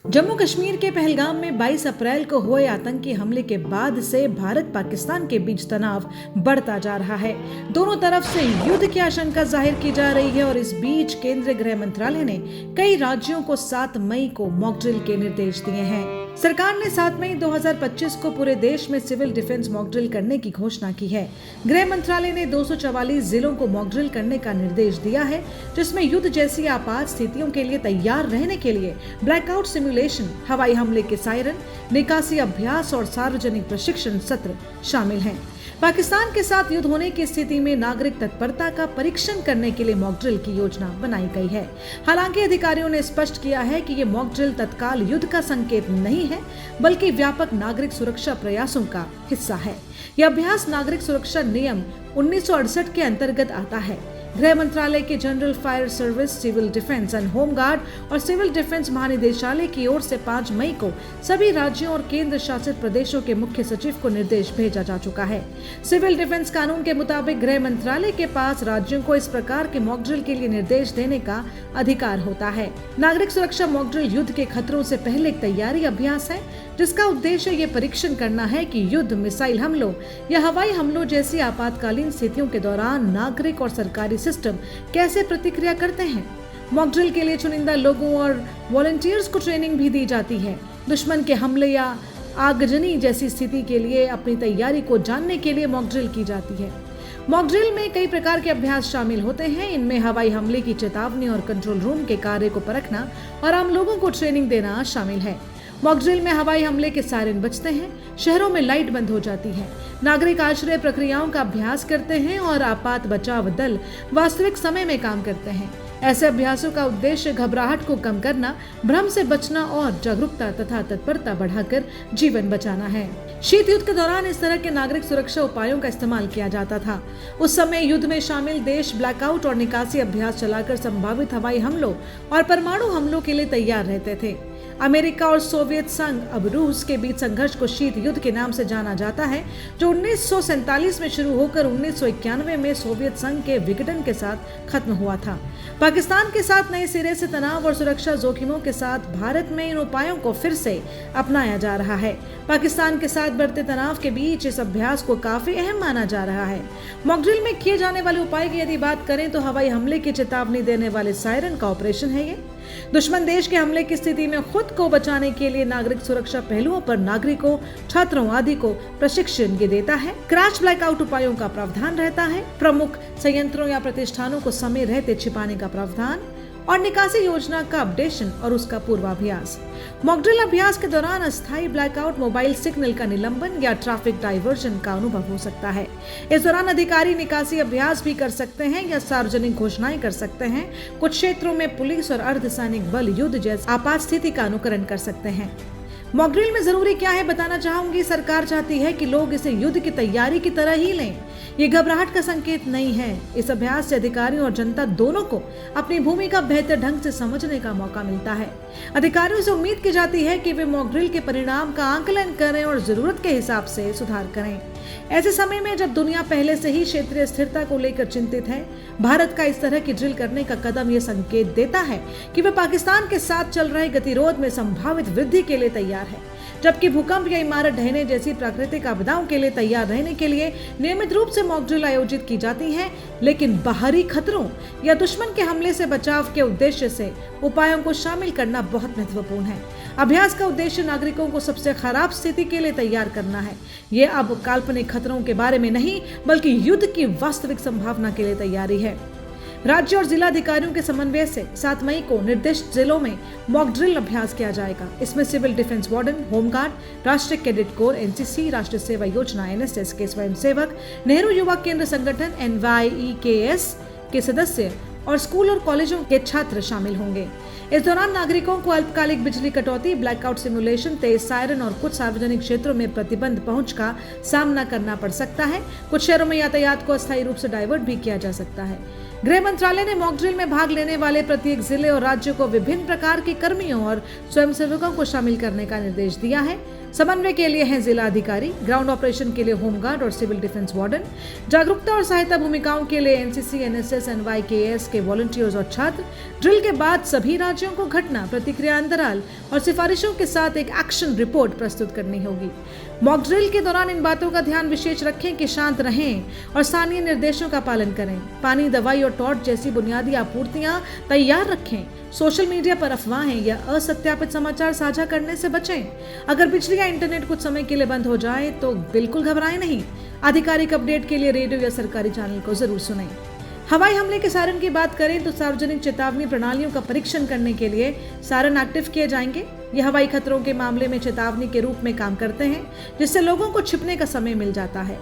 जम्मू कश्मीर के पहलगाम में 22 अप्रैल को हुए आतंकी हमले के बाद से भारत पाकिस्तान के बीच तनाव बढ़ता जा रहा है। दोनों तरफ से युद्ध की आशंका जाहिर की जा रही है और इस बीच केंद्रीय गृह मंत्रालय ने कई राज्यों को 7 मई को मॉक ड्रिल के निर्देश दिए हैं। सरकार ने 7 मई 2025 को पूरे देश में सिविल डिफेंस मॉक ड्रिल करने की घोषणा की है। गृह मंत्रालय ने 244 जिलों को मॉक ड्रिल करने का निर्देश दिया है, जिसमें युद्ध जैसी आपात स्थितियों के लिए तैयार रहने के लिए ब्लैकआउट सिमुलेशन, हवाई हमले के सायरन, निकासी अभ्यास और सार्वजनिक प्रशिक्षण सत्र शामिल हैं। पाकिस्तान के साथ युद्ध होने की स्थिति में नागरिक तत्परता का परीक्षण करने के लिए मॉक ड्रिल की योजना बनाई गई है। हालांकि अधिकारियों ने स्पष्ट किया है कि ये मॉक ड्रिल तत्काल युद्ध का संकेत नहीं है, बल्कि व्यापक नागरिक सुरक्षा प्रयासों का हिस्सा है। यह अभ्यास नागरिक सुरक्षा नियम 1968 के अंतर्गत आता है। गृह मंत्रालय के general fire service, civil defence and home guard और सिविल डिफेंस महानिदेशालय की ओर से 5 मई को सभी राज्यों और केंद्र शासित प्रदेशों के मुख्य सचिव को निर्देश भेजा जा चुका है। सिविल डिफेंस कानून के मुताबिक गृह मंत्रालय के पास राज्यों को इस प्रकार के मॉक ड्रिल के लिए निर्देश देने का अधिकार होता है। नागरिक सुरक्षा मॉक ड्रिल युद्ध के खतरों से पहले एक तैयारी अभ्यास है, जिसका उद्देश्य ये परीक्षण करना है कि युद्ध, मिसाइल हमलों या हवाई हमलों जैसी आपातकालीन स्थितियों के दौरान नागरिक और सरकारी सिस्टम कैसे प्रतिक्रिया करते हैं। मॉक ड्रिल के लिए चुनिंदा लोगों और वॉलंटियर्स को ट्रेनिंग भी दी जाती है। दुश्मन के हमले या आगजनी जैसी स्थिति के लिए अपनी तैयारी को जानने के लिए मॉक ड्रिल की जाती है। मॉक ड्रिल में कई प्रकार के अभ्यास शामिल होते हैं। इनमें हवाई हमले की चेतावनी और कंट्रोल रूम के कार्य को परखना और आम लोगों को ट्रेनिंग देना शामिल है। मॉक ड्रिल में हवाई हमले के सायरन बजते हैं, शहरों में लाइट बंद हो जाती है, नागरिक आश्रय प्रक्रियाओं का अभ्यास करते हैं और आपात बचाव दल वास्तविक समय में काम करते हैं। ऐसे अभ्यासों का उद्देश्य घबराहट को कम करना, भ्रम से बचना और जागरूकता तथा तत्परता बढ़ाकर जीवन बचाना है। शीत युद्ध के दौरान इस तरह के नागरिक सुरक्षा उपायों का इस्तेमाल किया जाता था। उस समय युद्ध में शामिल देश ब्लैकआउट और निकासी अभ्यास चलाकर संभावित हवाई हमलों और परमाणु हमलों के लिए तैयार रहते थे। अमेरिका और सोवियत संघ, अब रूस के बीच संघर्ष को शीत युद्ध के नाम से जाना जाता है, जो 1947 में शुरू होकर 1991 में सोवियत संघ के विघटन के साथ खत्म हुआ था। पाकिस्तान के साथ नए सिरे से तनाव और सुरक्षा जोखिमों के साथ भारत में इन उपायों को फिर से अपनाया जा रहा है। पाकिस्तान के साथ बढ़ते तनाव के बीच इस अभ्यास को काफी अहम माना जा रहा है। मॉक ड्रिल में किए जाने वाले उपाय की यदि बात करें तो हवाई हमले की चेतावनी देने वाले सायरन का ऑपरेशन है। ये दुश्मन देश के हमले की स्थिति में खुद को बचाने के लिए नागरिक सुरक्षा पहलुओं पर नागरिकों, छात्रों आदि को प्रशिक्षण देता है। क्रैश ब्लैकआउट उपायों का प्रावधान रहता है। प्रमुख संयंत्रों या प्रतिष्ठानों को समय रहते छिपाने का प्रावधान और निकासी योजना का अपडेशन और उसका पूर्वाभ्यास। मॉक ड्रिल अभ्यास के दौरान अस्थायी ब्लैकआउट, मोबाइल सिग्नल का निलंबन या ट्रैफिक डाइवर्जन का अनुभव हो सकता है। इस दौरान अधिकारी निकासी अभ्यास भी कर सकते हैं या सार्वजनिक घोषणाएं कर सकते हैं। कुछ क्षेत्रों में पुलिस और अर्धसैनिक बल युद्ध जैसी आपात स्थिति का अनुकरण कर सकते हैं। मॉक ड्रिल में जरूरी क्या है बताना चाहूंगी। सरकार चाहती है कि लोग इसे युद्ध की तैयारी की तरह ही लें। ये घबराहट का संकेत नहीं है। इस अभ्यास से अधिकारियों और जनता दोनों को अपनी भूमिका बेहतर ढंग से समझने का मौका मिलता है। अधिकारियों से उम्मीद की जाती है कि वे मॉक ड्रिल के परिणाम का आकलन करें और जरूरत के हिसाब से सुधार करें। ऐसे समय में जब दुनिया पहले से ही क्षेत्रीय स्थिरता को लेकर चिंतित है, भारत का इस तरह की ड्रिल करने का कदम ये संकेत देता है कि वह पाकिस्तान के साथ चल रहे गतिरोध में संभावित वृद्धि के लिए तैयार है। जबकि भूकंप या इमारत ढहने जैसी प्राकृतिक आपदाओं के लिए तैयार रहने के लिए नियमित रूप से मॉक ड्रिल आयोजित की जाती है, लेकिन बाहरी खतरों या दुश्मन के हमले से बचाव के उद्देश्य से उपायों को शामिल करना बहुत महत्वपूर्ण है। अभ्यास का उद्देश्य नागरिकों को सबसे खराब स्थिति के लिए तैयार करना है। ये अब काल्पनिक खतरों के बारे में नहीं, बल्कि युद्ध की वास्तविक संभावना के लिए तैयारी है। राज्य और जिला अधिकारियों के समन्वय से 7 मई को निर्दिष्ट जिलों में मॉक ड्रिल अभ्यास किया जाएगा। इसमें सिविल डिफेंस वार्डन, होमगार्ड, राष्ट्रीय कैडेट कोर एनसीसी, राष्ट्रीय सेवा योजना एनएसएस के स्वयंसेवक, नेहरू युवा केंद्र संगठन एनवाईकेएस के सदस्य और स्कूल और कॉलेजों के छात्र शामिल होंगे। इस दौरान नागरिकों को अल्पकालिक बिजली कटौती, ब्लैकआउट सिमुलेशन, तेज सायरन और कुछ सार्वजनिक क्षेत्रों में प्रतिबंध पहुंच का सामना करना पड़ सकता है। कुछ शहरों में यातायात को अस्थायी रूप से डाइवर्ट भी किया जा सकता है। गृह मंत्रालय ने मॉक ड्रिल में भाग लेने वाले प्रत्येक जिले और राज्य को विभिन्न प्रकार के कर्मियों और स्वयंसेवकों को शामिल करने का निर्देश दिया है। समन्वय के लिए हैं जिला अधिकारी, ग्राउंड ऑपरेशन के लिए होमगार्ड और सिविल डिफेंस वार्डन, जागरूकता और सहायता भूमिकाओं के लिए एनसीसी, एनएसएस, एनवाईकेएस के वॉलंटियर्स और छात्र। ड्रिल के बाद सभी राज्यों को घटना, प्रतिक्रिया अंतराल और सिफारिशों के साथ एक एक्शन रिपोर्ट प्रस्तुत करनी होगी। मॉक ड्रिल के दौरान इन बातों का ध्यान विशेष रखें कि शांत रहें और स्थानीय निर्देशों का पालन करें। पानी, दवाई और टॉर्च जैसी बुनियादी आपूर्तियां तैयार रखें। सोशल मीडिया पर अफवाहें या असत्यापित समाचार साझा करने से बचें। अगर बिजली या इंटरनेट कुछ समय के लिए बंद हो जाए तो बिल्कुल घबराएं नहीं। आधिकारिक अपडेट के लिए रेडियो या सरकारी चैनल को जरूर सुनें। हवाई हमले के सायरन की बात करें तो सार्वजनिक चेतावनी प्रणालियों का परीक्षण करने के लिए सायरन एक्टिव किए जाएंगे। ये हवाई खतरों के मामले में चेतावनी के रूप में काम करते हैं, जिससे लोगों को छिपने का समय मिल जाता है।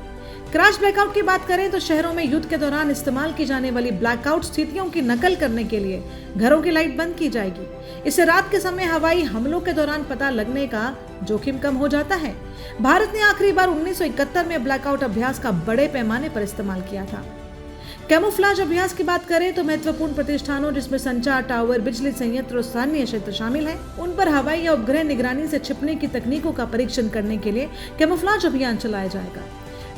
क्रैश ब्लैकआउट की बात करें तो शहरों में युद्ध के दौरान इस्तेमाल की जाने वाली ब्लैकआउट स्थितियों की नकल करने के लिए घरों की लाइट बंद की जाएगी। इससे रात के समय हवाई हमलों के दौरान पता लगने का जोखिम कम हो जाता है। भारत ने आखिरी बार 1971 में ब्लैकआउट अभ्यास का बड़े पैमाने पर इस्तेमाल किया था। कैमोफ्लेज अभ्यास की बात करें तो महत्वपूर्ण प्रतिष्ठानों, जिसमें संचार टावर, बिजली संयंत्र और स्थानीय क्षेत्र शामिल हैं, उन पर हवाई या उपग्रह निगरानी से छिपने की तकनीकों का परीक्षण करने के लिए कैमोफ्लेज अभियान चलाया जाएगा।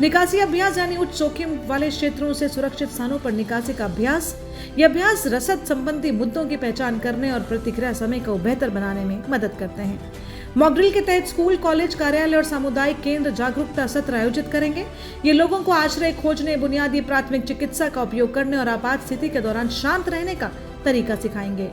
निकासी अभ्यास यानी उच्च जोखिम वाले क्षेत्रों से सुरक्षित स्थानों पर निकासी का अभ्यास। यह अभ्यास रसद संबंधी मुद्दों की पहचान करने और प्रतिक्रिया समय को बेहतर बनाने में मदद करते हैं। मॉक ड्रिल के तहत स्कूल, कॉलेज, कार्यालय और सामुदायिक केंद्र जागरूकता सत्र आयोजित करेंगे। ये लोगों को आश्रय खोजने, बुनियादी प्राथमिक चिकित्सा का उपयोग करने और आपात स्थिति के दौरान शांत रहने का तरीका सिखाएंगे।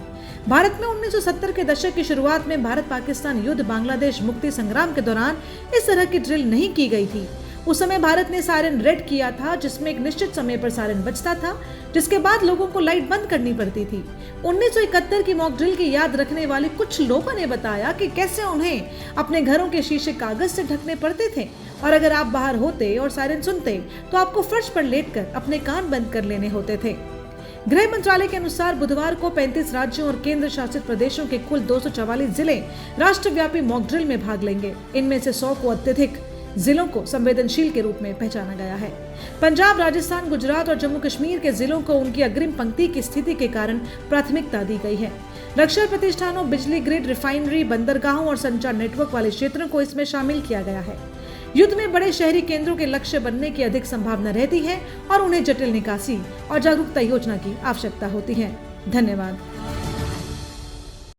भारत में 1970 के दशक की शुरुआत में भारत पाकिस्तान युद्ध, बांग्लादेश मुक्ति संग्राम के दौरान इस तरह की ड्रिल नहीं की गई थी। उस समय भारत ने सायरन रेड किया था, जिसमें एक निश्चित समय पर सायरन बजता था, जिसके बाद लोगों को लाइट बंद करनी पड़ती थी। 1971 की मॉक ड्रिल की याद रखने वाले कुछ लोगों ने बताया कि कैसे उन्हें अपने घरों के शीशे कागज से ढकने पड़ते थे और अगर आप बाहर होते और सायरन सुनते तो आपको फर्श पर लेटकर अपने कान बंद कर लेने होते थे। गृह मंत्रालय के अनुसार बुधवार को 35 राज्यों और केंद्र शासित प्रदेशों के कुल 244 जिले राष्ट्रव्यापी मॉक ड्रिल में भाग लेंगे। इनमें से 100 को अत्यधिक जिलों को संवेदनशील के रूप में पहचाना गया है। पंजाब, राजस्थान, गुजरात और जम्मू कश्मीर के जिलों को उनकी अग्रिम पंक्ति की स्थिति के कारण प्राथमिकता दी गई है। रक्षा प्रतिष्ठानों, बिजली ग्रिड, रिफाइनरी, बंदरगाहों और संचार नेटवर्क वाले क्षेत्रों को इसमें शामिल किया गया है। युद्ध में बड़े शहरी केंद्रों के लक्ष्य बनने की अधिक संभावना रहती है और उन्हें जटिल निकासी और जागरूकता योजना की आवश्यकता होती है। धन्यवाद।